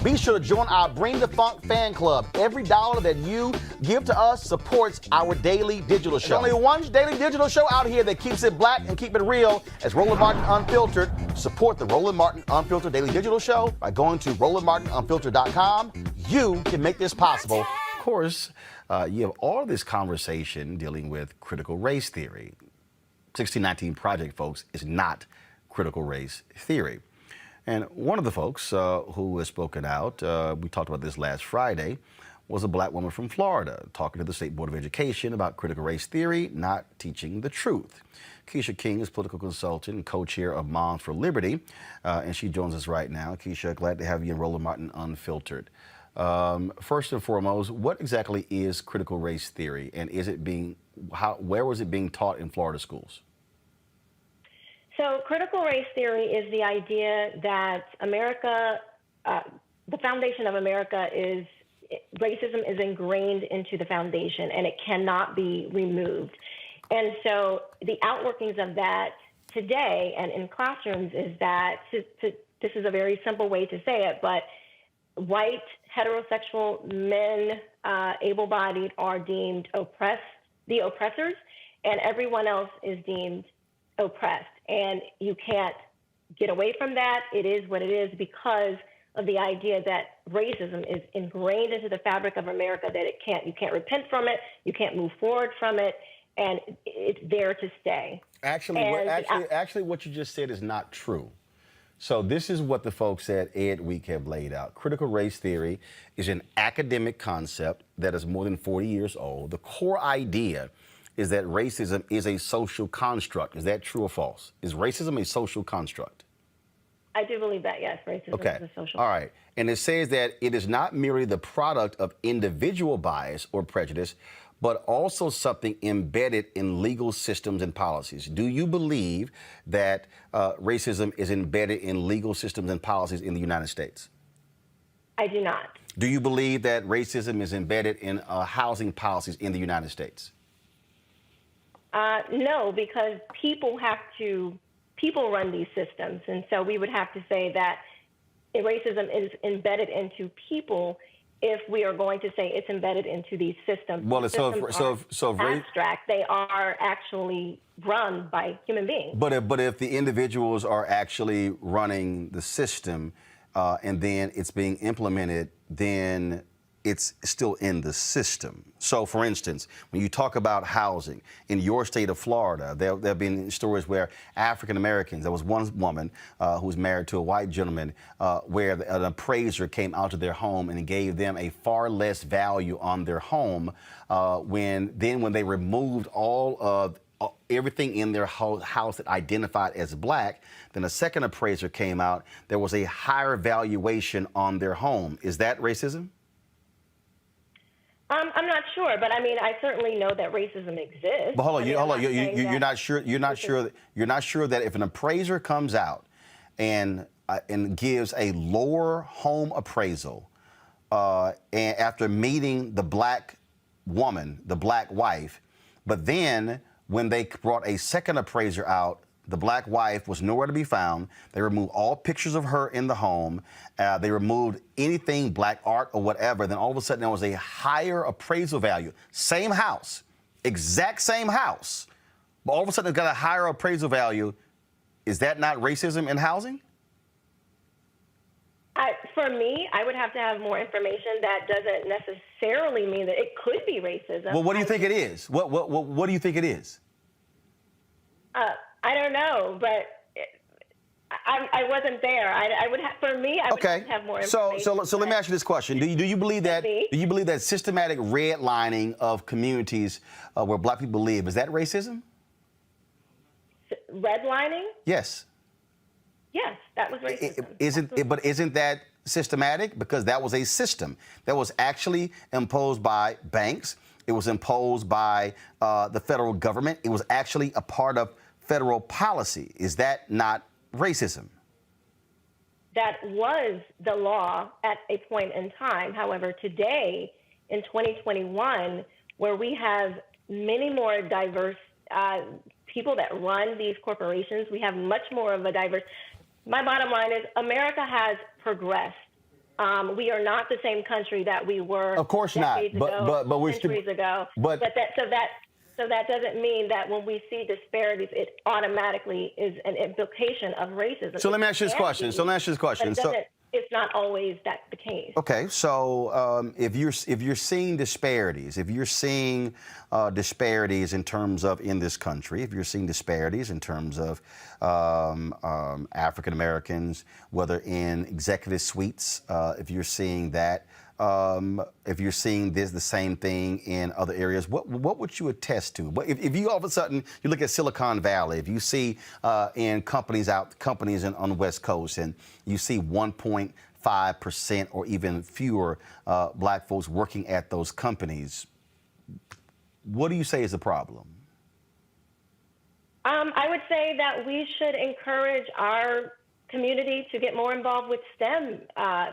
Be sure to join our Bring the Funk fan club. Every dollar that you give to us supports our daily digital show. There's only one daily digital show out here that keeps it black and keep it real. As Roland Martin Unfiltered. Support the Roland Martin Unfiltered daily digital show by going to RolandMartinUnfiltered.com. You can make this possible. Of course, you have all of this conversation dealing with critical race theory. 1619 Project, folks, is not critical race theory. And one of the folks who has spoken out, we talked about this last Friday, was a black woman from Florida talking to the State Board of Education about critical race theory not teaching the truth. Keisha King is political consultant and co-chair of Moms for Liberty, and she joins us right now. Keisha, glad to have you in Roland Martin Unfiltered. First and foremost, what exactly is critical race theory, and is it where was it being taught in Florida schools? So critical race theory is the idea that America, the foundation of America is, racism is ingrained into the foundation and it cannot be removed. And so the outworkings of that today and in classrooms is that, this is a very simple way to say it, but white heterosexual men, able-bodied, are deemed the oppressors, and everyone else is deemed oppressed. And you can't get away from that. It is what it is because of the idea that racism is ingrained into the fabric of America, that you can't repent from it, you can't move forward from it, and it's there to stay. Actually, what you just said is not true. So this is what the folks at Ed Week have laid out. Critical race theory is an academic concept that is more than 40 years old. The core idea is that racism is a social construct. Is that true or false? Is racism a social construct? I do believe that, yes, racism is a social. All right. And it says that it is not merely the product of individual bias or prejudice, but also something embedded in legal systems and policies. Do you believe that racism is embedded in legal systems and policies in the United States? I do not. Do you believe that racism is embedded in housing policies in the United States? No, because people run these systems. And so we would have to say that racism is embedded into people if we are going to say it's embedded into these systems. Well, abstract. They are actually run by human beings. But if the individuals are actually running the system and then it's being implemented, then it's still in the system. So, for instance, when you talk about housing in your state of Florida, there have been stories where African Americans, there was one woman who was married to a white gentleman where an appraiser came out to their home and gave them a far less value on their home when they removed all of everything in their house that identified as black, then a second appraiser came out, there was a higher valuation on their home. Is that racism? I'm not sure, but I mean, I certainly know that racism exists. But hold on, you're not sure. You're not sure that if an appraiser comes out and gives a lower home appraisal, and after meeting the black woman, the black wife, but then when they brought a second appraiser out, the black wife was nowhere to be found. They removed all pictures of her in the home. They removed anything, black art or whatever. Then all of a sudden there was a higher appraisal value. Same house, exact same house. But all of a sudden it's got a higher appraisal value. Is that not racism in housing? For me, I would have to have more information. That doesn't necessarily mean that it could be racism. Well, what do you think it is? What do you think it is? I don't know, but I wasn't there. I would have, for me, I would have to have more information. So let me ask you this question: Do you believe that systematic redlining of communities where black people live, is that racism? Redlining? Yes. Yes, that was racism. But isn't that systematic? Because that was a system that was actually imposed by banks. It was imposed by the federal government. It was actually a part of federal policy. Is that not racism? That was the law at a point in time. However, today, in 2021, where we have many more diverse people that run these corporations, we have much more of a diverse. My bottom line is America has progressed We are not the same country that we were. Of course not. But we're centuries ago. But so that doesn't mean that when we see disparities, it automatically is an implication of racism. So let me ask you this question. It's not always the case. Okay, so if you're seeing disparities, in terms of in this country, if you're seeing disparities in terms of African Americans, whether in executive suites, if you're seeing that, if you're seeing the same thing in other areas, what would you attest to? If you all of a sudden you look at Silicon Valley, if you see in companies on the West Coast, and you see 1.5% or even fewer black folks working at those companies, what do you say is the problem? I would say that we should encourage our community to get more involved with STEM,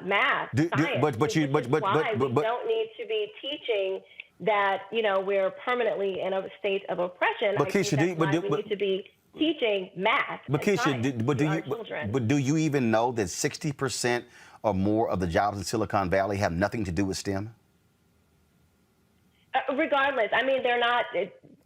math, science. But we don't need to be teaching that we're permanently in a state of oppression. But Keisha, we need to be teaching math. But Keisha, do you even know that 60% or more of the jobs in Silicon Valley have nothing to do with STEM? Regardless, I mean, they're not.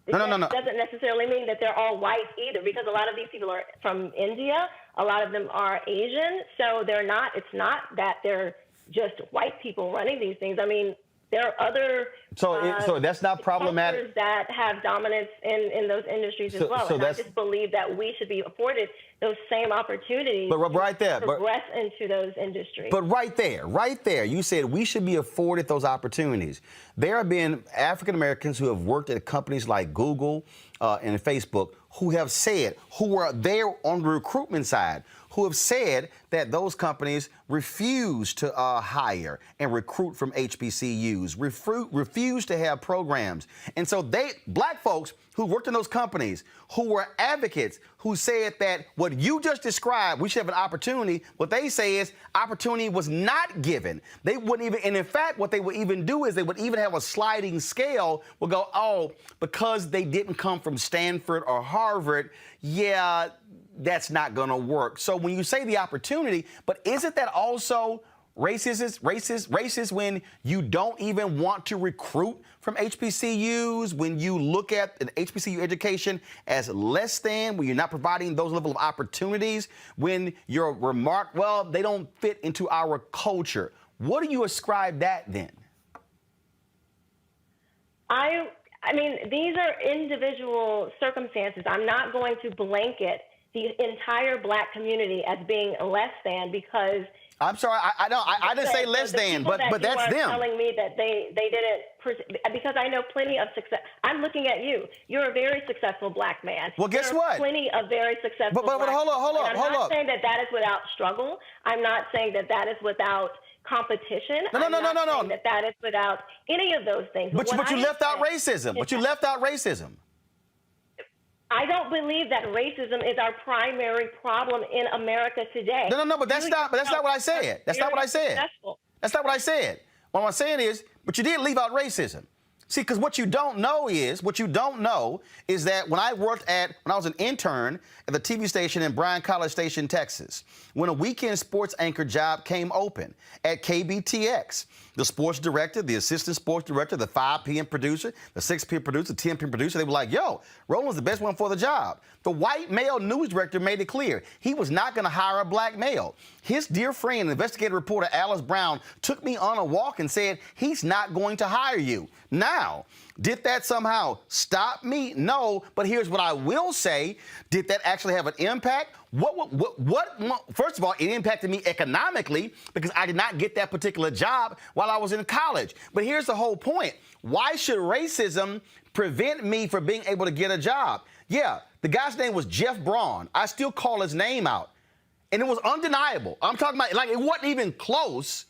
No. Doesn't necessarily mean that they're all white either, because a lot of these people are from India. A lot of them are Asian, so they're not. It's not that they're just white people running these things. I mean, there are other so that's not problematic that have dominance in those industries as well. And I just believe that we should be afforded those same opportunities to progress into those industries. But right there, you said we should be afforded those opportunities. There have been African Americans who have worked at companies like Google and Facebook who have said, who were there on the recruitment side, who have said that those companies refuse to hire and recruit from HBCUs, refuse to have programs. And so black folks who worked in those companies, who were advocates, who said that what you just described, we should have an opportunity, what they say is opportunity was not given. They wouldn't even, and in fact, what they would even do is they would even have a sliding scale, would go, oh, because they didn't come from Stanford or Harvard, yeah, that's not going to work. So when you say the opportunity, but isn't that also racist when you don't even want to recruit from HBCUs, when you look at an HBCU education as less than, when you're not providing those level of opportunities, when your remark, well, they don't fit into our culture. What do you ascribe that then? I mean, these are individual circumstances. I'm not going to blanket the entire black community as being less than, because I'm sorry, I didn't say less than, but that's them. Telling me that they didn't, because I know plenty of success. I'm looking at you. You're a very successful black man. Well, guess what? Plenty of very successful. But hold up. I'm not saying that is without struggle. I'm not saying that is without competition. No. That is without any of those things. But you left out racism. I don't believe that racism is our primary problem in America today. No, but that's not what I said. That's not what I said. What I'm saying is, but you did leave out racism. See, because what you don't know is that when I was an intern at the TV station in Bryan College Station, Texas, when a weekend sports anchor job came open at KBTX, the sports director, the assistant sports director, the 5 p.m. producer, the 6 p.m. producer, the 10 p.m. producer, they were like, yo, Roland's the best one for the job. The white male news director made it clear he was not going to hire a black male. His dear friend, investigative reporter Alice Brown, took me on a walk and said, he's not going to hire you. Now, did that somehow stop me? No, but here's what I will say. Did that actually have an impact? First of all, it impacted me economically because I did not get that particular job while I was in college. But here's the whole point. Why should racism prevent me from being able to get a job? Yeah, the guy's name was Jeff Braun. I still call his name out. And it was undeniable. I'm talking about, like, it wasn't even close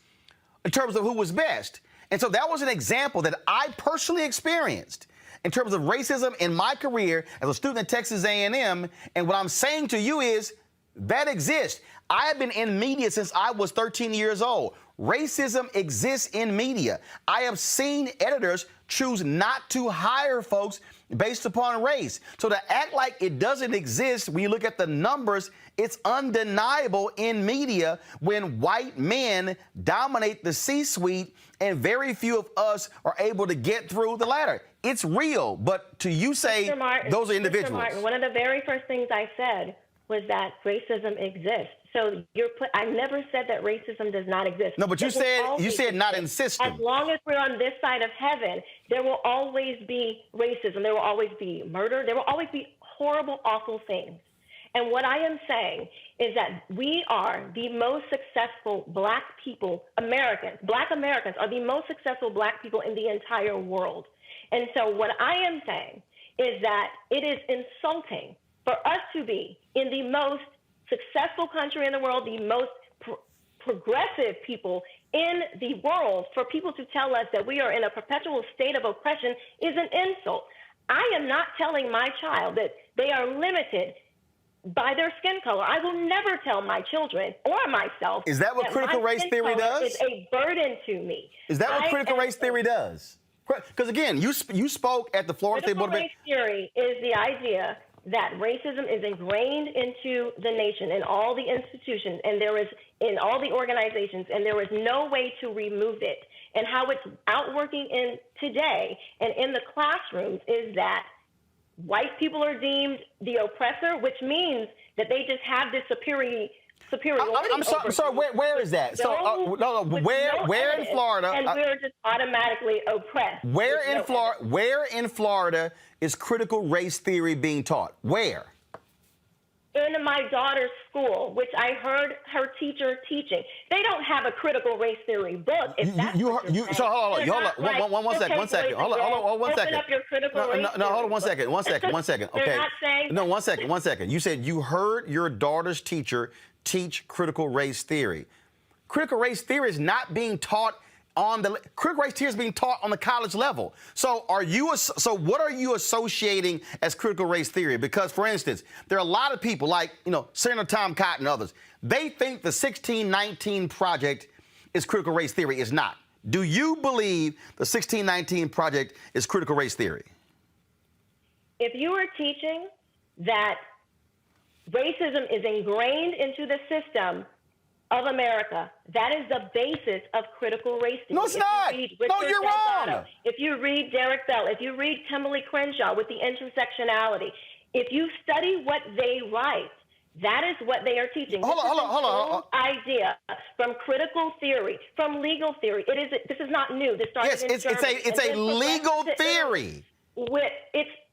in terms of who was best. And so that was an example that I personally experienced in terms of racism in my career as a student at Texas A&M. And what I'm saying to you is that exists. I have been in media since I was 13 years old. Racism exists in media. I have seen editors choose not to hire folks based upon race. So to act like it doesn't exist, when you look at the numbers, it's undeniable in media when white men dominate the C-suite and very few of us are able to get through the ladder. It's real, but to you say those are individuals. Mr. Martin, one of the very first things I said was that racism exists. So I never said that racism does not exist. No, but you said not in system. As long as we're on this side of heaven, there will always be racism. There will always be murder. There will always be horrible, awful things. And what I am saying is that we are the most successful black people, Black Americans are the most successful black people in the entire world. And so what I am saying is that it is insulting for us to be in the most successful country in the world, the most progressive people in the world, for people to tell us that we are in a perpetual state of oppression is an insult. I am not telling my child that they are limited by their skin color. I will never tell my children or myself. Is that what critical race theory does? Is a burden to me. Is that what critical race theory does? Because again, you spoke at the Florida State Board of Critical race theory is the idea that racism is ingrained into the nation and all the institutions, and there is in all the organizations, and there is no way to remove it. And how it's outworking in today and in the classrooms is that white people are deemed the oppressor, which means that they just have this superiority. I'm sorry. Where is that? Where in Florida? And we're just automatically oppressed. Where in Florida is critical race theory being taught? Where? In my daughter's school, which I heard her teacher teaching. They don't have a critical race theory book. So hold on. One second. Hold on. Open up your critical race theory. Hold on 1 second. 1 second. 1 second. Okay. They're not saying. No, 1 second. 1 second. You said you heard your daughter's teacher teach critical race theory. Critical race theory is not being taught critical race theory is being taught on the college level. So what are you associating as critical race theory? Because, for instance, there are a lot of people like, Senator Tom Cotton and others. They think the 1619 Project is critical race theory. It's not. Do you believe the 1619 Project is critical race theory? If you are teaching that racism is ingrained into the system of America, that is the basis of critical race theory. No, it's not. No, you're wrong. If you read Derek Bell, if you read Kimberly Crenshaw with the intersectionality, if you study what they write, that is what they are teaching. Hold on. Idea from critical theory, from legal theory. This is not new. This started in Germany. It's a legal theory.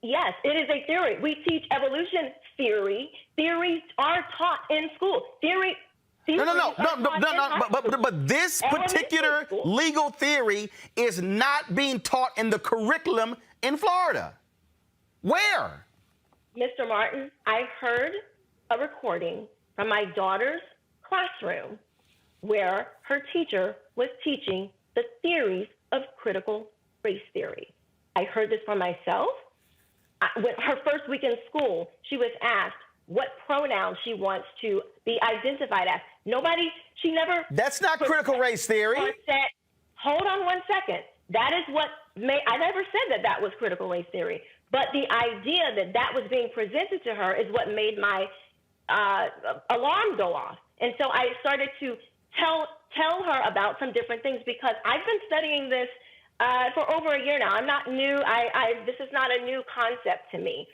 Yes, it is a theory. We teach evolution theory. Theories are taught in school. No. But this particular legal theory is not being taught in the curriculum in Florida. Where? Mr. Martin, I heard a recording from my daughter's classroom where her teacher was teaching the theories of critical race theory. I heard this for myself. Her first week in school, she was asked what pronoun she wants to be identified as. She never. That's not critical race theory. Hold on 1 second. That is what I never said that was critical race theory. But the idea that was being presented to her is what made my alarm go off. And so I started to tell her about some different things because I've been studying this for over a year now. I'm not new. This is not a new concept to me.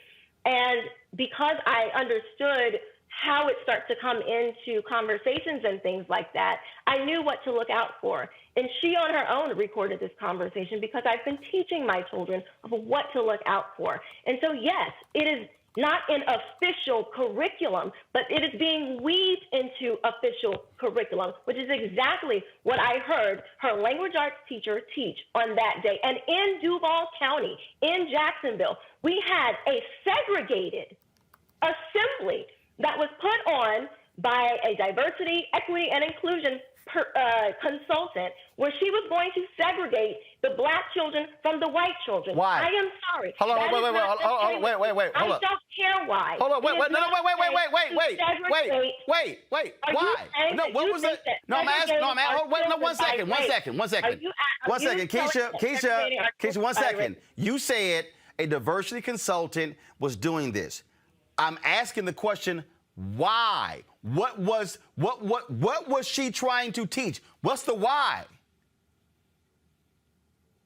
And because I understood how it starts to come into conversations and things like that, I knew what to look out for. And she on her own recorded this conversation because I've been teaching my children of what to look out for. And so, yes, it is not an official curriculum, but it is being weaved into official curriculum, which is exactly what I heard her language arts teacher teach on that day. And in Duval County, in Jacksonville, we had a segregated assembly that was put on by a diversity, equity, and inclusion consultant where she was going to segregate the black children from the white children. Why? I am sorry. Hold on, wait. Hold I up. don't care why. Hold on, wait. Why? No, what was it? No, I'm asking. No, I'm asking. Wait, no, 1 second. 1 second. 1 second. 1 second. Keisha, 1 second. You said a diversity consultant was doing this. I'm asking the question, why? What was she trying to teach? What's the why?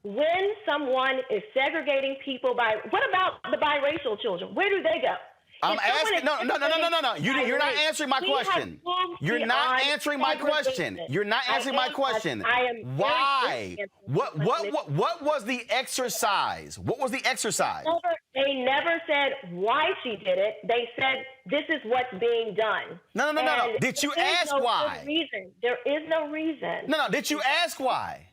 When someone is segregating people by, what about the biracial children? Where do they go? I'm asking. No. You're not answering my question. You're not answering my question. You're not answering my question. Why? What was the exercise? What was the exercise? They never said why she did it. They said this is what's being done. No. Did you ask why? There is no reason. No. Did you ask why?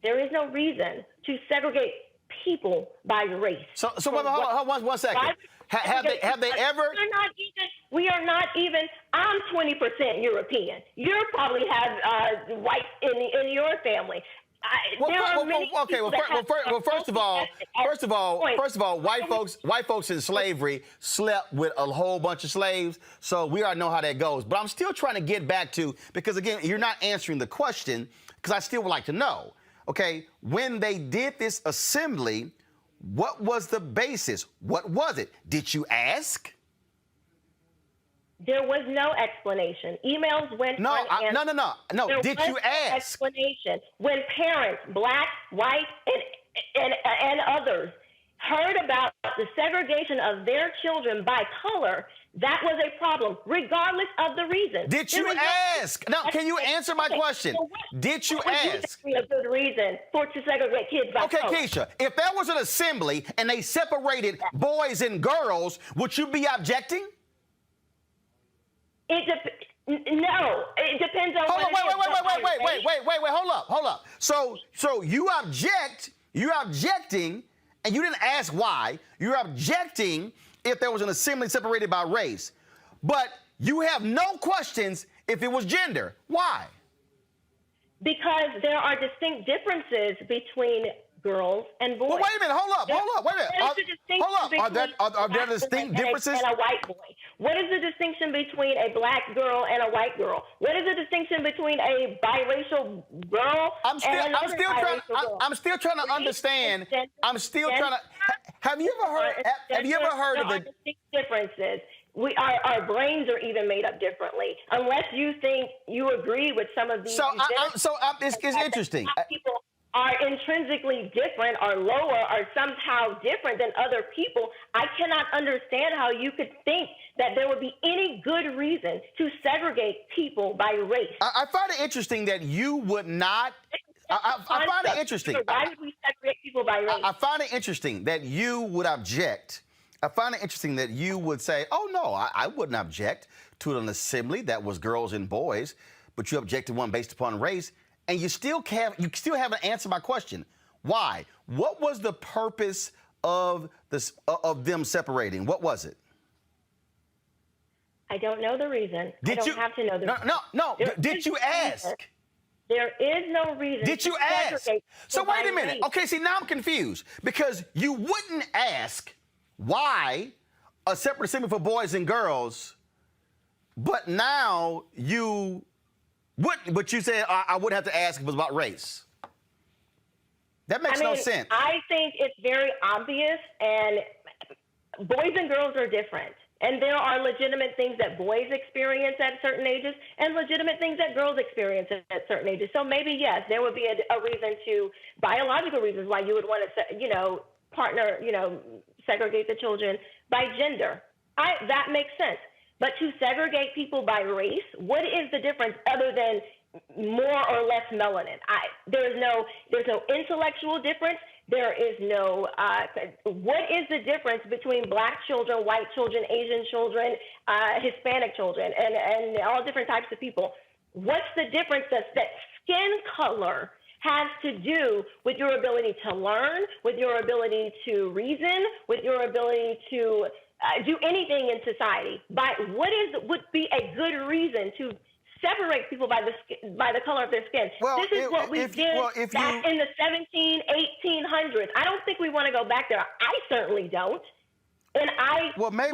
There is no reason to segregate people by race. So hold on 1 second. Have they ever? We are not even. I'm 20% European. You probably have whites in your family. First of all, white folks in slavery slept with a whole bunch of slaves, so we already know how that goes. But I'm still trying to get back to, because again, you're not answering the question, because I still would like to know. Okay, when they did this assembly, what was the basis? What was it? Did you ask? There was no explanation. Emails went unanswered. No. Did you ask? Explanation. When parents, black, white, and others, heard about the segregation of their children by color, that was a problem, regardless of the reason. Did you ask? Now, can you answer my question? Did you ask? A good reason to segregate kids by color. Okay, Keisha, if there was an assembly and they separated boys and girls, would you be objecting? No, it depends on. Wait, hold up. So you're objecting, and you didn't ask why. You're objecting if there was an assembly separated by race, but you have no questions if it was gender. Why? Because there are distinct differences between girls and boys. Well, wait a minute. Hold up. Are there distinct differences? And a white boy. What is the distinction between a black girl and a white girl? What is the distinction between a biracial girl and another biracial girl? I'm still trying to understand. I'm still trying to. Have you ever heard of the distinct differences? Our brains are even made up differently. Unless you think you agree with some of these. It's interesting. People are intrinsically different, are lower, are somehow different than other people. I cannot understand how you could think that there would be any good reason to segregate people by race. I find it interesting that you would not. I find it interesting. Why would we segregate people by race? I find it interesting that you would object. I find it interesting that you would say, oh, no, I wouldn't object to an assembly that was girls and boys, but you object to one based upon race, and you still haven't answered my question. Why? What was the purpose of them separating? What was it? I don't know the reason. I don't have to know the reason. No. Did you ask? There is no reason. Did you ask? So wait a minute. Okay, see, now I'm confused because you wouldn't ask why a separate assembly for boys and girls, but now you wouldn't. But you said I would have to ask if it was about race. That makes no sense. I think it's very obvious, and boys and girls are different. And there are legitimate things that boys experience at certain ages and legitimate things that girls experience at certain ages. So maybe, yes, there would be a reason biological reasons why you would want to, segregate the children by gender. That makes sense. But to segregate people by race, what is the difference other than more or less melanin? There's no intellectual difference. There is no, what is the difference between black children, white children, Asian children, Hispanic children, and all different types of people? What's the difference that skin color has to do with your ability to learn, with your ability to reason, with your ability to do anything in society? What would be a good reason to separate people by the color of their skin. Well, this is what we did back in the 1800s. I don't think we want to go back there. I certainly don't. And I would dare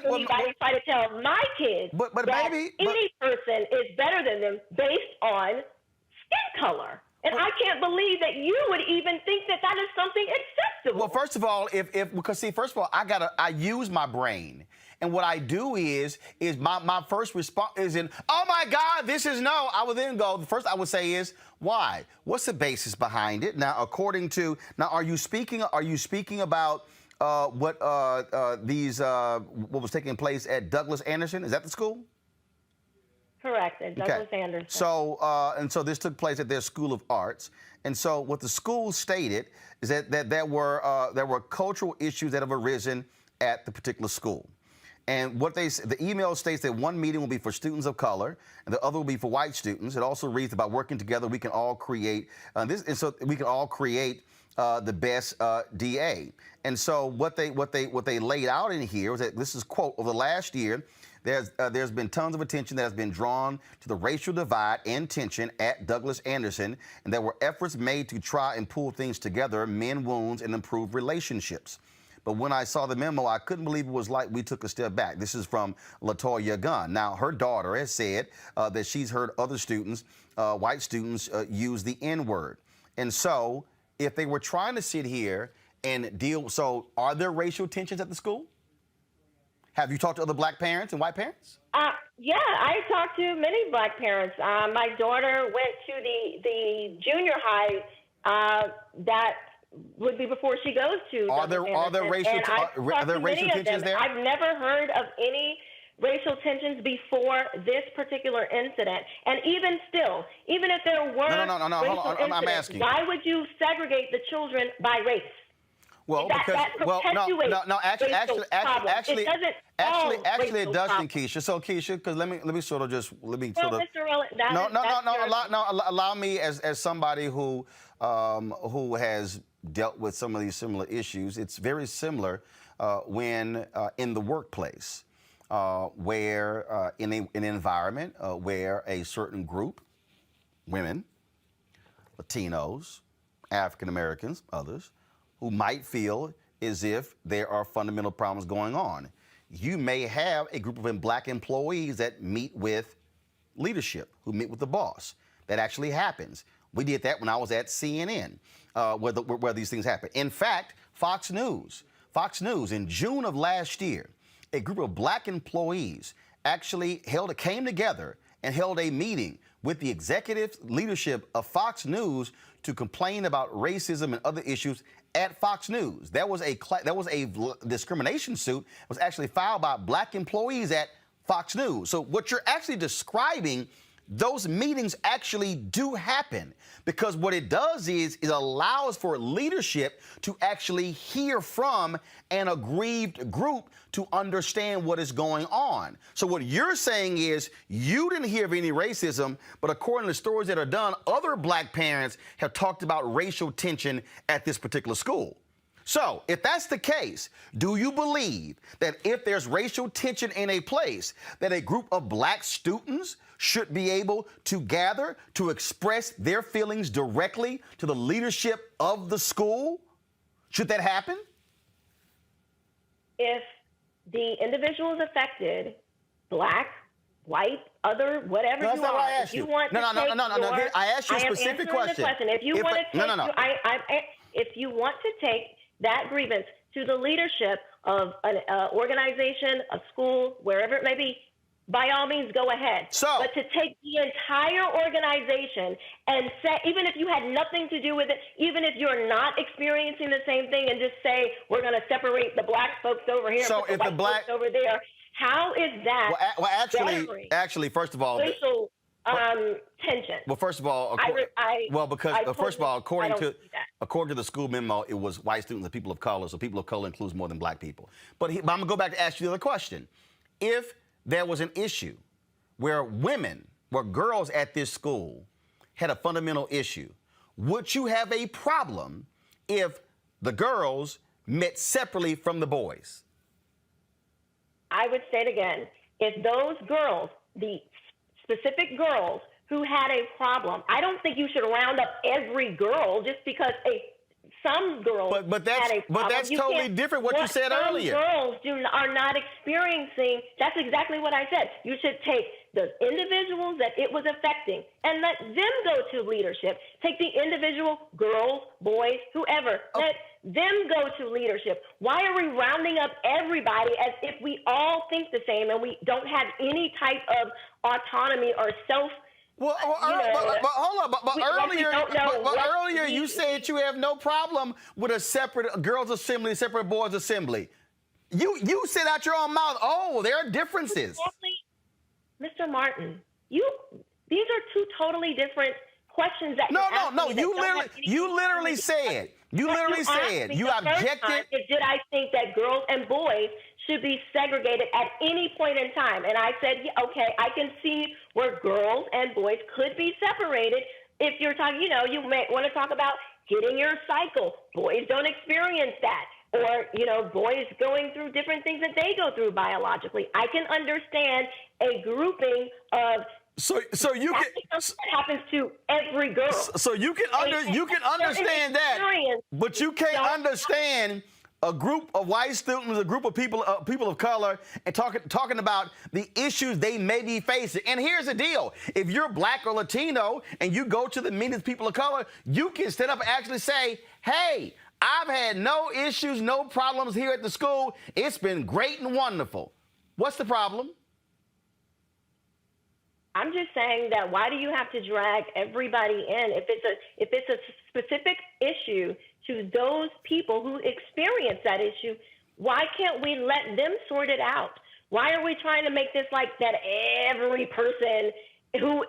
anybody try to tell my kids that any person is better than them based on skin color. And I can't believe that you would even think that that is something acceptable. Well, first of all, first of all, I use my brain. And what I do is my first response is oh my God, this is no. I would then go, the first I would say is, why? What's the basis behind it? Now, are you speaking about what was taking place at Douglas Anderson? Is that the school? Correct, at Douglas Anderson. So this took place at their School of Arts, and so what the school stated is that there were cultural issues that have arisen at the particular school, and the email states that one meeting will be for students of color, and the other will be for white students. It also reads about working together. We can all create the best DA. And so what they laid out in here was that this is, quote, over the last year, there's been tons of attention that has been drawn to the racial divide and tension at Douglas Anderson, and there were efforts made to try and pull things together, mend wounds, and improve relationships. But when I saw the memo, I couldn't believe it was like we took a step back. This is from LaToya Gunn. Now, her daughter has said that she's heard other students, white students, use the N-word. And so if they were trying to sit here and so are there racial tensions at the school? Have you talked to other black parents and white parents? Yeah, I talked to many black parents. My daughter went to the junior high that would be before she goes to. Are there racial tensions there? I've never heard of any racial tensions before this particular incident. And even still, even if there were hold on. I'm asking. Why would you segregate the children by race? Well, actually, it doesn't, Keisha. So, Keisha, because let me Mr. Roland, allow me as somebody who has dealt with some of these similar issues. It's very similar when in the workplace, where in an environment where a certain group, women, Latinos, African Americans, others, who might feel as if there are fundamental problems going on. You may have a group of black employees that meet with leadership, who meet with the boss. That actually happens. We did that when I was at CNN, where these things happen. In fact, Fox News, in June of last year, a group of black employees actually came together and held a meeting with the executive leadership of Fox News to complain about racism and other issues at Fox News. There was a discrimination suit that was actually filed by black employees at Fox News. So what you're actually describing, those meetings actually do happen, because what it does is it allows for leadership to actually hear from an aggrieved group to understand what is going on. So what you're saying is you didn't hear of any racism, but according to stories that are done, other black parents have talked about racial tension at this particular school. So if that's the case, do you believe that if there's racial tension in a place, that a group of black students should be able to gather to express their feelings directly to the leadership of the school? Should that happen? If the individuals affected, black, white, other, whatever no, that's you not are, what I asked you. I asked you a specific question. If you want to take, if you want to take that grievance to the leadership of an organization, a school, wherever it may be, by all means, go ahead. But to take the entire organization and say, even if you had nothing to do with it, even if you're not experiencing the same thing, and just say, we're going to separate the black folks over here, so and put the white folks over there, how is that? Actually, first of all, racial tension. Well, first of all, according to the school memo, it was white students and people of color. So people of color includes more than black people. But I'm gonna go back to ask you the other question: if there was an issue where girls at this school had a fundamental issue, would you have a problem if the girls met separately from the boys? I would say it again. If those girls, the specific girls who had a problem. I don't think you should round up every girl just because some girls but had a problem. But that's totally different what you said earlier. Some girls are not experiencing. That's exactly what I said. You should take the individuals that it was affecting and let them go to leadership. Take the individual girls, boys, whoever. Let them go to leadership. Why are we rounding up everybody as if we all think the same and we don't have any type of autonomy or self? Well, hold on. Earlier you said you have no problem with a separate girls' assembly, separate boys' assembly. You said out your own mouth, oh, there are differences. Mr. Martin, these are two totally different questions that No. You literally said. You objected. Did I think that girls and boys should be segregated at any point in time? And I said, okay, I can see where girls and boys could be separated. If you're talking, you may want to talk about getting your cycle. Boys don't experience that. Or, boys going through different things that they go through biologically. I can understand a grouping of So you can that happens to every girl. So you can understand that, but you can't understand a group of white students, a group of people of color, and talking about the issues they may be facing. And here's the deal: if you're Black or Latino and you go to the meetings of people of color, you can stand up and actually say, "Hey, I've had no issues, no problems here at the school. It's been great and wonderful." What's the problem? I'm just saying that why do you have to drag everybody in? If it's a specific issue to those people who experience that issue, why can't we let them sort it out? Why are we trying to make this like that every person who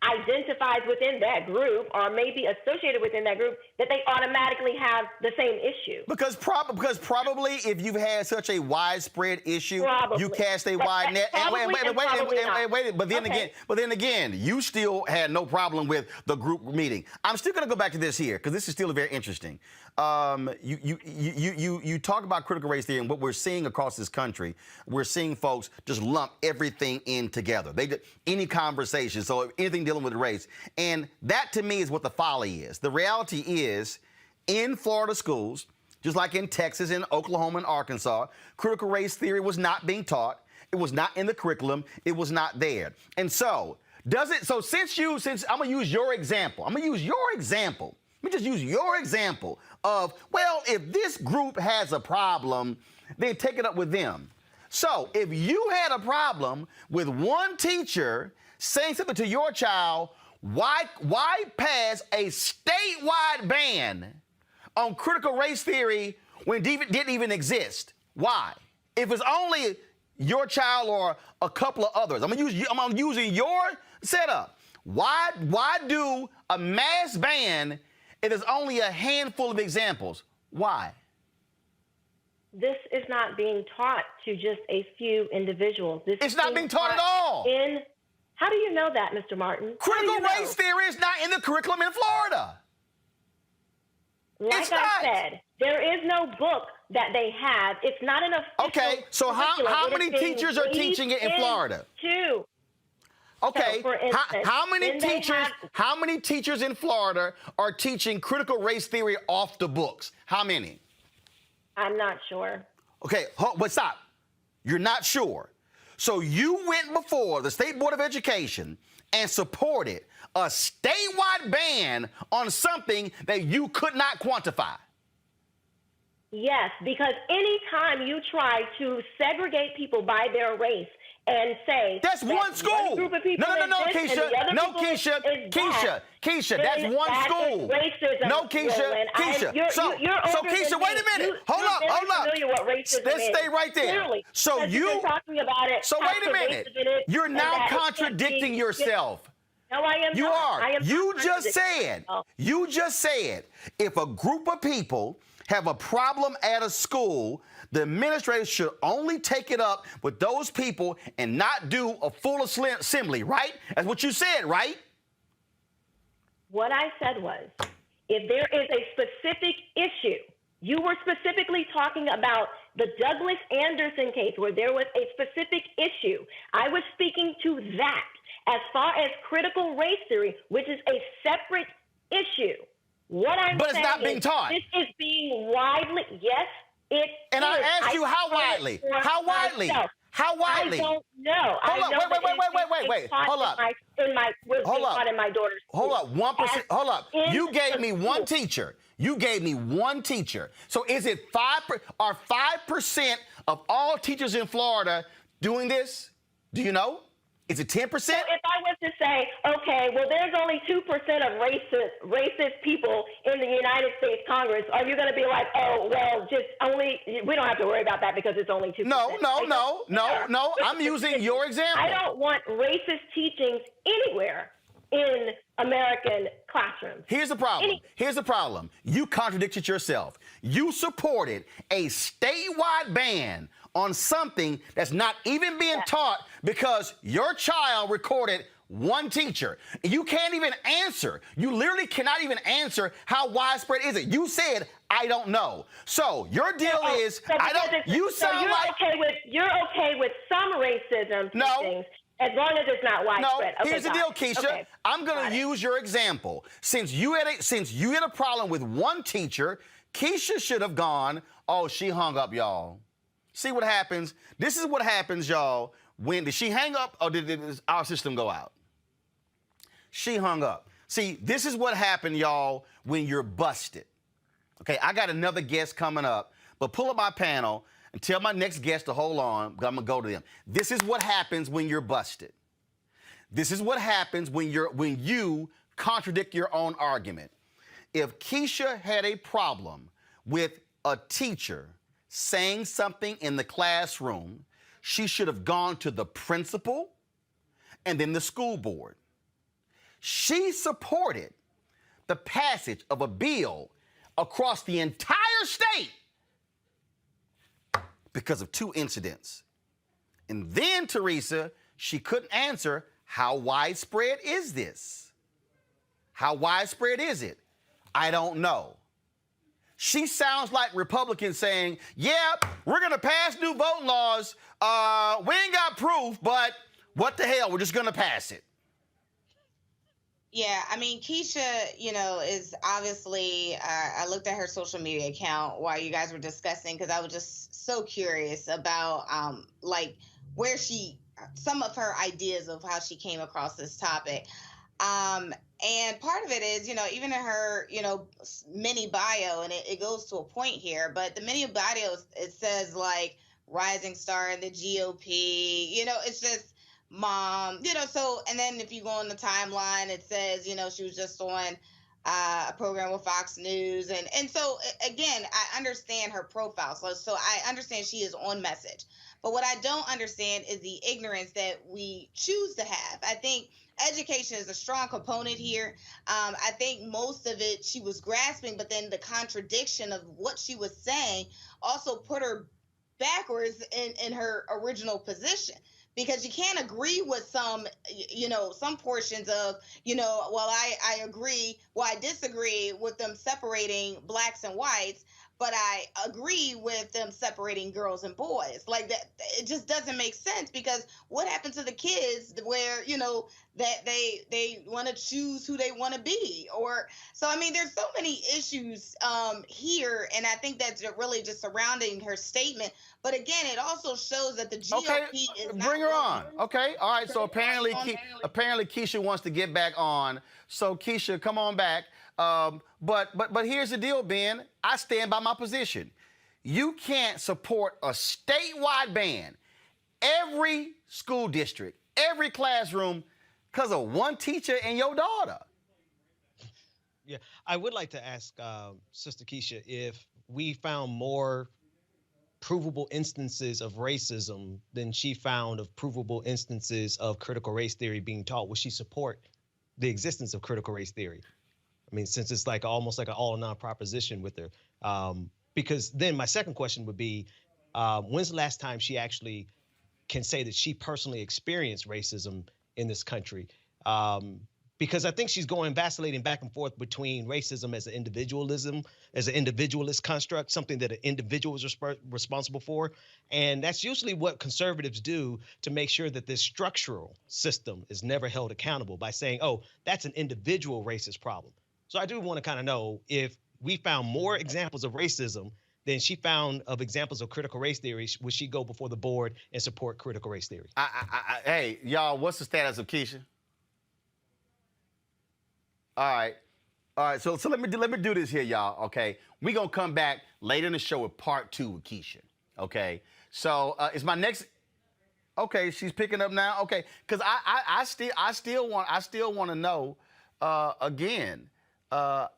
identifies within that group or maybe associated within that group, that they automatically have the same issue? Because probably if you've had such a widespread issue, you cast a wide net. Wait. But then again, you still had no problem with the group meeting. I'm still going to go back to this here because this is still very interesting. You talk about critical race theory and what we're seeing across this country. We're seeing folks just lump everything in together. Any conversation, so anything dealing with race. And that to me is what the folly is. The reality is in Florida schools, just like in Texas and Oklahoma and Arkansas, critical race theory was not being taught. It was not in the curriculum. It was not there. And so since I'm going to use your example, Let me just use your example of, well, if this group has a problem, then take it up with them. So if you had a problem with one teacher saying something to your child, why pass a statewide ban on critical race theory when it didn't even exist? Why? If it's only your child or a couple of others, I'm using your setup. Why do a mass ban if there's only a handful of examples? Why? This is not being taught to just a few individuals. It's not being taught at all. How do you know that, Mr. Martin? Critical race theory is not in the curriculum in Florida. Like I said, there is no book that they have. It's not enough. Okay, so how many teachers are teaching it in Florida? Two. Okay, so for instance, how many teachers in Florida are teaching critical race theory off the books? How many? I'm not sure. Okay, but stop. You're not sure. So you went before the State Board of Education and supported a statewide ban on something that you could not quantify. Yes, because anytime you try to segregate people by their race and say that's one school. One group of people Keisha, that's one school. No, Keisha. So Keisha, wait a minute. Hold up. Let's stay right there. Clearly, so talking about it. So wait a minute. You're now contradicting yourself. No, I am you not. are. You just said if a group of people have a problem at a school, the administrators should only take it up with those people and not do a full assembly, right? That's what you said, right? What I said was, if there is a specific issue, you were specifically talking about the Douglas Anderson case where there was a specific issue. I was speaking to that. As far as critical race theory, which is a separate issue, what I'm but saying it's not being is taught. this is being widely, yes, it and is. I asked you how widely? How widely? Myself. How widely? I don't know. Hold up, wait. Hold up. In my daughter's school. Hold up, 1%. Hold up. You gave me one teacher. You gave me one teacher. So is it 5%? Are 5% of all teachers in Florida doing this? Do you know? Is it 10%? So if I was to say, okay, well, there's only 2% of racist people in the United States Congress, are you going to be like, oh, well, we don't have to worry about that because it's only 2%? No. I'm using your example. I don't want racist teachings anywhere in American classrooms. Here's the problem. You contradicted yourself. You supported a statewide ban on something that's not even being taught because your child recorded one teacher. You can't even answer. You literally cannot even answer how widespread is it. You said, I don't know. So your deal is, I don't, you sound like... You're okay with some racism teachings. As long as it's not widespread. No, here's the deal, Keisha. Okay. I'm going to use your example. Since you had a problem with one teacher, Keisha should have gone, oh, she hung up, y'all. See what happens? This is what happens, y'all. When did she hang up or did our system go out? She hung up. See, this is what happened, y'all, when you're busted. Okay, I got another guest coming up, but pull up my panel and tell my next guest to hold on, because I'm going to go to them. This is what happens when you're busted. This is what happens when you contradict your own argument. If Keisha had a problem with a teacher saying something in the classroom, she should have gone to the principal and then the school board. She supported the passage of a bill across the entire state because of two incidents. And then, Teresa, she couldn't answer, how widespread is this? How widespread is it? I don't know. She sounds like Republicans saying, yeah, we're going to pass new voting laws. We ain't got proof, but what the hell? We're just going to pass it. Yeah, I mean, Keisha, is obviously, I looked at her social media account while you guys were discussing because I was just so curious about, where some of her ideas of how she came across this topic. And part of it is, even in her, mini bio, and it goes to a point here, but the mini bio, it says like rising star in the GOP, it's just mom, so, and then if you go on the timeline, it says, she was just on a program with Fox News. And so, again, I understand her profile. So I understand she is on message. But what I don't understand is the ignorance that we choose to have. I think education is a strong component here. I think most of it she was grasping, but then the contradiction of what she was saying also put her backwards in her original position. Because you can't agree with some portions of, I agree, I disagree with them separating blacks and whites, but I agree with them separating girls and boys. Like that, it just doesn't make sense because what happened to the kids where, that they want to choose who they want to be? So, I mean, there's so many issues here, and I think that's really just surrounding her statement. But again, it also shows that the GOP is not... Bring her on. Okay, all right. So apparently Keisha wants to get back on. So Keisha, come on back. But here's the deal, Ben. I stand by my position. You can't support a statewide ban, every school district, every classroom, because of one teacher and your daughter. Yeah, I would like to ask Sister Keisha if we found more provable instances of racism than she found of provable instances of critical race theory being taught. Would she support the existence of critical race theory? I mean, since it's like almost like an all or none proposition with her. Because then my second question would be, when's the last time she actually can say that she personally experienced racism in this country? because I think she's vacillating back and forth between racism as an individualist construct, something that an individual is responsible for. And that's usually what conservatives do to make sure that this structural system is never held accountable by saying, oh, that's an individual racist problem. So I do want to kind of know if we found more examples of racism than she found of examples of critical race theory, would she go before the board and support critical race theory? Hey, y'all, what's the status of Keisha? All right. So let me do this here, y'all. Okay, we gonna come back later in the show with part 2 with Keisha. Okay, so is my next? Okay, she's picking up now. Okay, because I still want to know again how.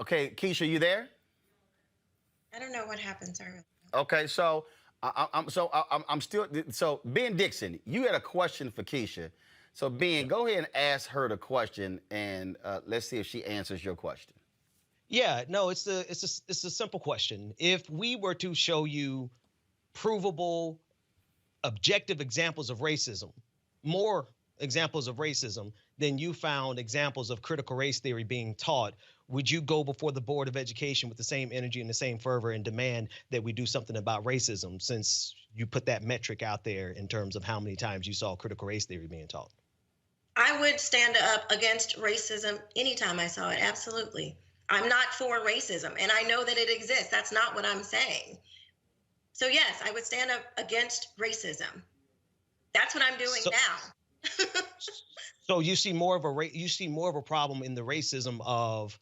Okay, Keisha, you there? I don't know what happened, sir. Okay, so I'm still. So Ben Dixon, you had a question for Keisha. So Ben, go ahead and ask her the question, and let's see if she answers your question. Yeah, no, it's a simple question. If we were to show you provable, objective examples of racism, more examples of racism than you found examples of critical race theory being taught, would you go before the Board of Education with the same energy and the same fervor and demand that we do something about racism, since you put that metric out there in terms of how many times you saw critical race theory being taught? I would stand up against racism anytime I saw it, absolutely. I'm not for racism, and I know that it exists. That's not what I'm saying. So yes, I would stand up against racism. That's what I'm doing now. So you see more of a problem in the racism of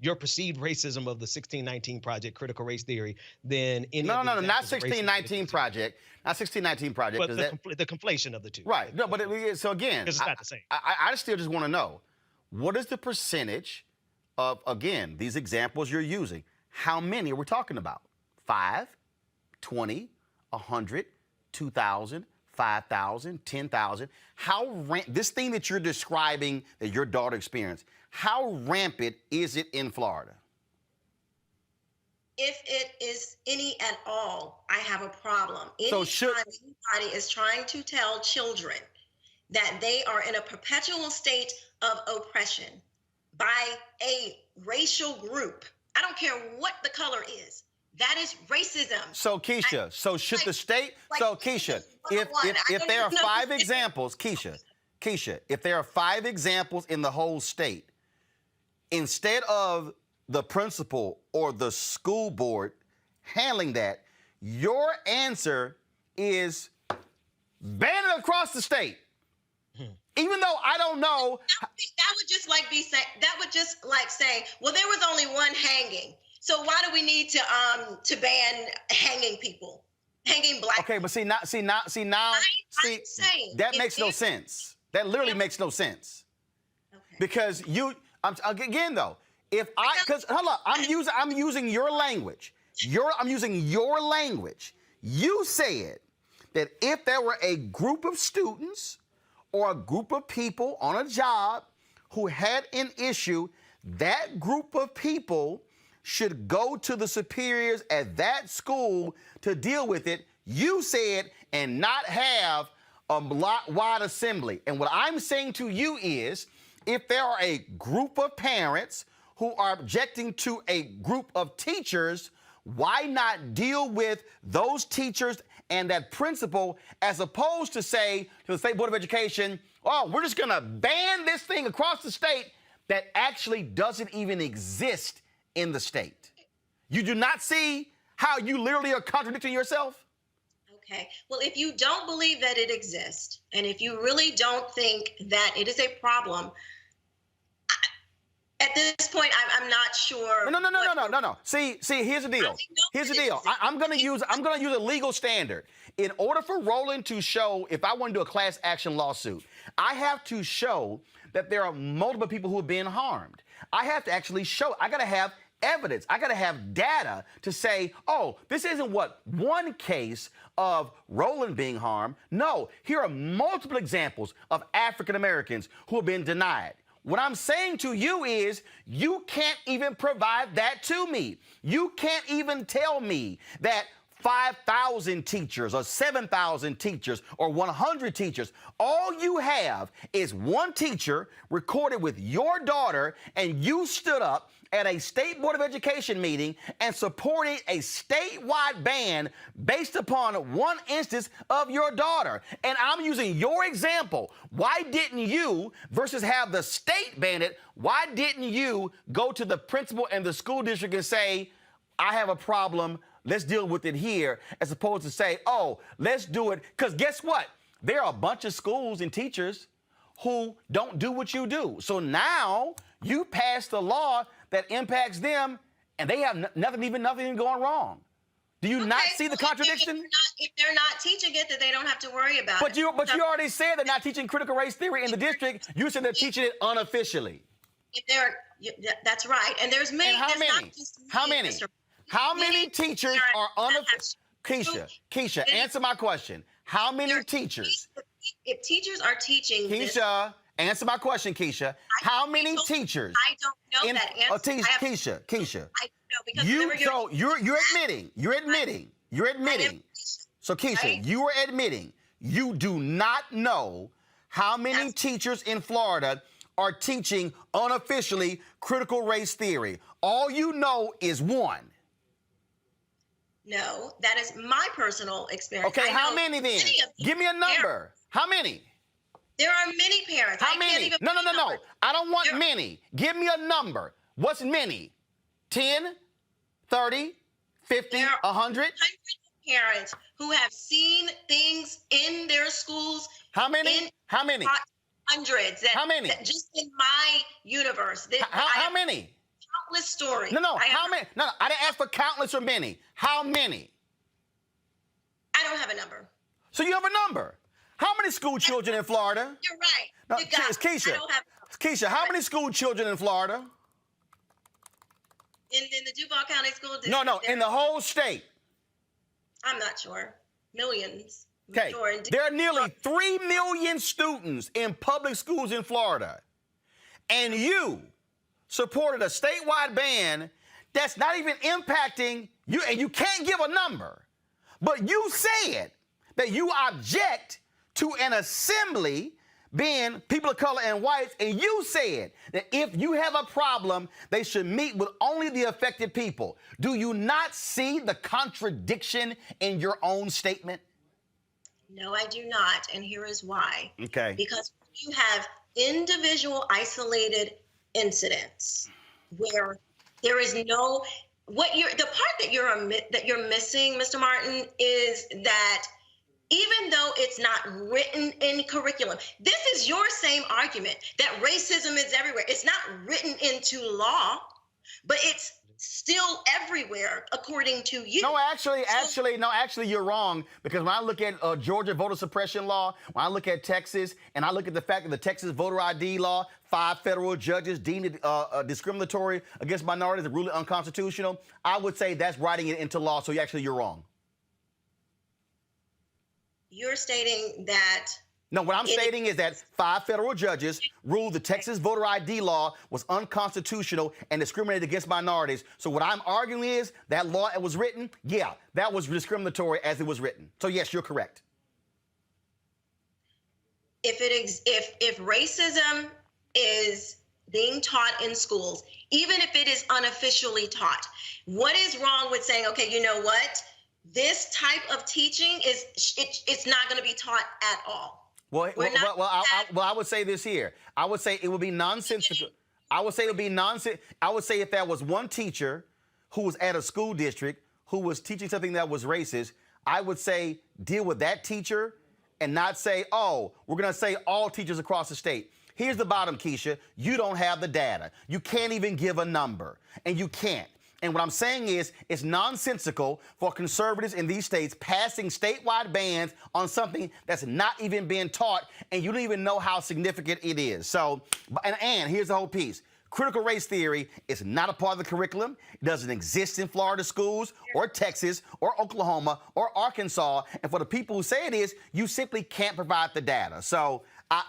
your perceived racism of the 1619 Project, critical race theory, than any. No, not 1619 Project, not 1619 Project. But the conflation of the two. Right. No, but so again, because it's not the same. I still just want to know, what is the percentage of, again, these examples you're using? How many are we talking about? 5, 20, 100, 2,000, 5,000, 10,000? This thing that you're describing that your daughter experienced, how rampant is it in Florida? If it is any at all, I have a problem. So anybody is trying to tell children that they are in a perpetual state of oppression by a racial group, I don't care what the color is, that is racism. So Keisha, should the state, Keisha, if there are 5 examples, Keisha, if there are 5 examples in the whole state, instead of the principal or the school board handling that, your answer is ban it across the state. Even though I don't know. That would just like saying, well, there was only one hanging, so why do we need to ban hanging people, hanging black? Okay, but see now, that makes no sense. That literally makes no sense. Okay. Because again though, I'm using your language. I'm using your language. You said that if there were a group of students or a group of people on a job who had an issue, that group of people should go to the superiors at that school to deal with it, you said, and not have a block-wide assembly. And what I'm saying to you is, if there are a group of parents who are objecting to a group of teachers, why not deal with those teachers and that principal, as opposed to say to the State Board of Education, oh, we're just going to ban this thing across the state that actually doesn't even exist in the state? You do not see how you literally are contradicting yourself? Okay. Well, if you don't believe that it exists, and if you really don't think that it is a problem, at this point, I'm not sure. No. See, here's the deal. I'm going to use a legal standard. In order for Roland to show, if I want to do a class action lawsuit, I have to show that there are multiple people who have been harmed. I have to actually show, I got to have evidence. I got to have data to say, oh, this isn't one case of Roland being harmed. No, here are multiple examples of African Americans who have been denied. What I'm saying to you is, you can't even provide that to me. You can't even tell me that 5,000 teachers or 7,000 teachers or 100 teachers. All you have is one teacher recorded with your daughter, and you stood up at a state board of education meeting and supported a statewide ban based upon one instance of your daughter. And I'm using your example. Why didn't you, versus have the state ban it, why didn't you go to the principal and the school district and say, I have a problem, let's deal with it here, as opposed to say, oh, let's do it. Because guess what? There are a bunch of schools and teachers who don't do what you do. So now you passed a law that impacts them, and they have nothing going wrong. Do you not see the contradiction? If they're not teaching it, then they don't have to worry about but it. You already said they're not teaching critical race theory in the district. You said they're teaching it unofficially. That's right. And there's many. And how many? How many teachers are unofficial? Keisha, answer my question. How many teachers? If teachers are teaching Keisha, answer my question, Keisha. How many teachers? I don't know that answer. Keisha. I don't know because you're admitting. So Keisha, right? you are admitting you do not know how many teachers in Florida are teaching unofficially critical race theory. All you know is one. No, that is my personal experience. Okay, how many then? Give me a number. How many? There are many parents. How many? No. I don't want many. Give me a number. What's many? 10, 30, 50, 100? Parents who have seen things in their schools. How many? Hundreds. How many? Just in my universe. How many? Countless stories. No. How many? No. I didn't ask for countless or many. How many? I don't have a number. So you have a number. How many school children in Florida? You're right. No, Keisha. I don't have a number. Keisha, how many school children in Florida? In the Duval County School District? No, in the whole state. I'm not sure. Millions. Okay. Sure. There are nearly 3 million students in public schools in Florida. And you supported a statewide ban that's not even impacting you, and you can't give a number. But you said that you object to an assembly being people of color and whites, and you said that if you have a problem, they should meet with only the affected people. Do you not see the contradiction in your own statement? No, I do not, and here is why. Okay. Because you have individual isolated incidents where there is no the part that you're missing, Mr. Martin, is that even though it's not written in curriculum, this is your same argument that racism is everywhere. It's not written into law, but it's still everywhere, according to you. No, actually, you're wrong. Because when I look at Georgia voter suppression law, when I look at Texas, and I look at the fact that the Texas voter ID law, 5 federal judges deemed it discriminatory against minorities and ruled it unconstitutional, I would say that's writing it into law. So you're wrong. You're stating that. No, what I'm stating is that 5 federal judges ruled the Texas voter ID law was unconstitutional and discriminated against minorities. So what I'm arguing is that law that was written, that was discriminatory as it was written. So yes, you're correct. If racism is being taught in schools, even if it is unofficially taught, what is wrong with saying, okay, you know what? This type of teaching it's not going to be taught at all. I would say this here. I would say it would be nonsensical. I would say if there was one teacher who was at a school district who was teaching something that was racist, I would say deal with that teacher and not say, oh, we're going to say all teachers across the state. Here's the bottom, Keisha. You don't have the data. You can't even give a number, and you can't. And what I'm saying is it's nonsensical for conservatives in these states passing statewide bans on something that's not even being taught, and you don't even know how significant it is. So, and here's the whole piece. Critical race theory is not a part of the curriculum. It doesn't exist in Florida schools or Texas or Oklahoma or Arkansas. And for the people who say it is, you simply can't provide the data. So, I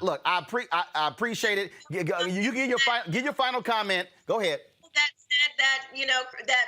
appreciate it. You give your final comment. Go ahead. That said that,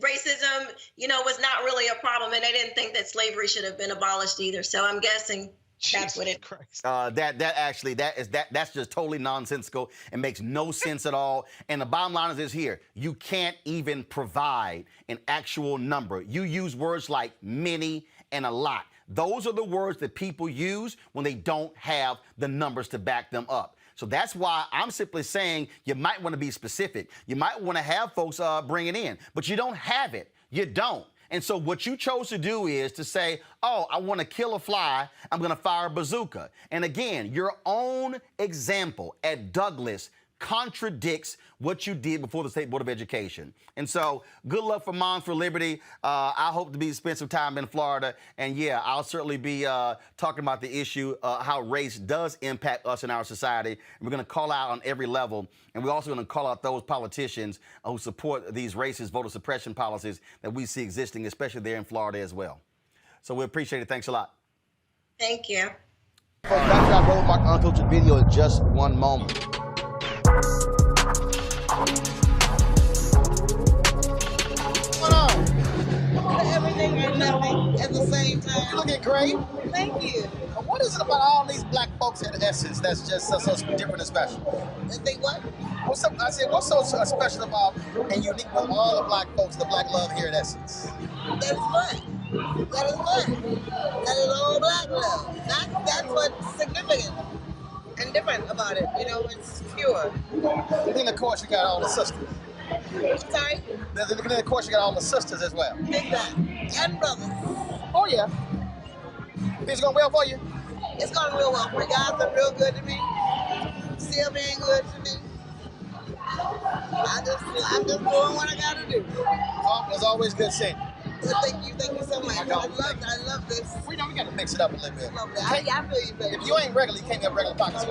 racism, was not really a problem, and they didn't think that slavery should have been abolished either. So I'm guessing that's what it. Christ. That's just totally nonsensical. It makes no sense at all. And the bottom line is this here: you can't even provide an actual number. You use words like many and a lot. Those are the words that people use when they don't have the numbers to back them up. So that's why I'm simply saying you might want to be specific. You might want to have folks bring it in, but you don't have it. You don't. And so what you chose to do is to say, oh, I want to kill a fly, I'm going to fire a bazooka. And again, your own example at Douglas contradicts what you did before the State Board of Education. And so good luck for Moms for Liberty. I hope to spend some time in Florida. And yeah, I'll certainly be talking about the issue, how race does impact us in our society. And we're going to call out on every level. And we're also going to call out those politicians who support these racist voter suppression policies that we see existing, especially there in Florida as well. So we appreciate it. Thanks a lot. Thank you. Folks, back to our Roland Martin Unfiltered video in just one moment. Everything and nothing at the same time. You looking great. Thank you. What is it about all these black folks in Essence that's just so different and special? And they what? What's so special about and unique with all the black folks, the black love here at Essence? That is what? That is what? That is all black love. That's what's significant and different about it. It's pure. And then, of course, you got all the sisters. I'm sorry? Then, of course, you got all the sisters as well. Big time. And brothers. Oh, yeah. Things going well for you? It's going real well for me. God's been real good to me. Still being good to me. I'm just doing what I got to do. Oh, it's always good seeing you. Thank you so much. I love this. We got to mix it up a little bit. I love that. I feel you, baby. If you ain't regular, you can't have regular pockets.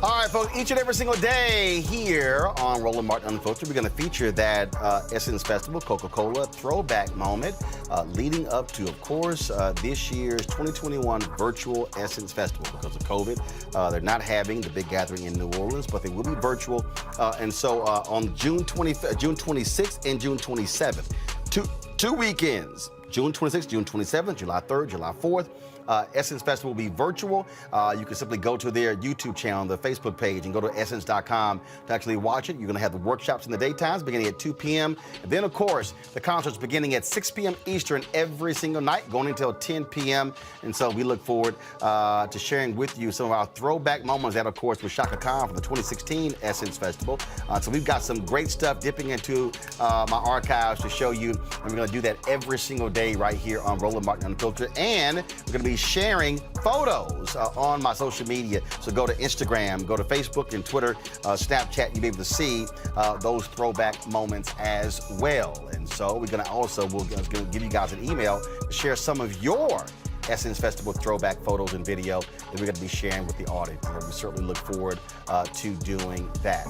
All right, folks, each and every single day here on Roland Martin Unfiltered, we're going to feature that Essence Festival Coca-Cola throwback moment leading up to, of course, this year's 2021 virtual Essence Festival. Because of COVID, they're not having the big gathering in New Orleans, but they will be virtual. And so on June 26th and June 27th, two weekends, June 26th, June 27th, July 3rd, July 4th. Essence Festival will be virtual. You can simply go to their YouTube channel, the Facebook page, and go to essence.com to actually watch it. You're going to have the workshops in the daytimes beginning at 2 p.m. And then, of course, the concerts beginning at 6 p.m. Eastern every single night, going until 10 p.m. And so we look forward to sharing with you some of our throwback moments. That, of course, was Shaka Khan from the 2016 Essence Festival. So we've got some great stuff dipping into my archives to show you. And we're going to do that every single day right here on Roland Martin Unfiltered. And we're going to be sharing photos on my social media. So go to Instagram, go to Facebook and Twitter, Snapchat. You'll be able to see those throwback moments as well. And so we're going to give you guys an email to share some of your Essence Festival throwback photos and video that we're going to be sharing with the audience. And we certainly look forward to doing that.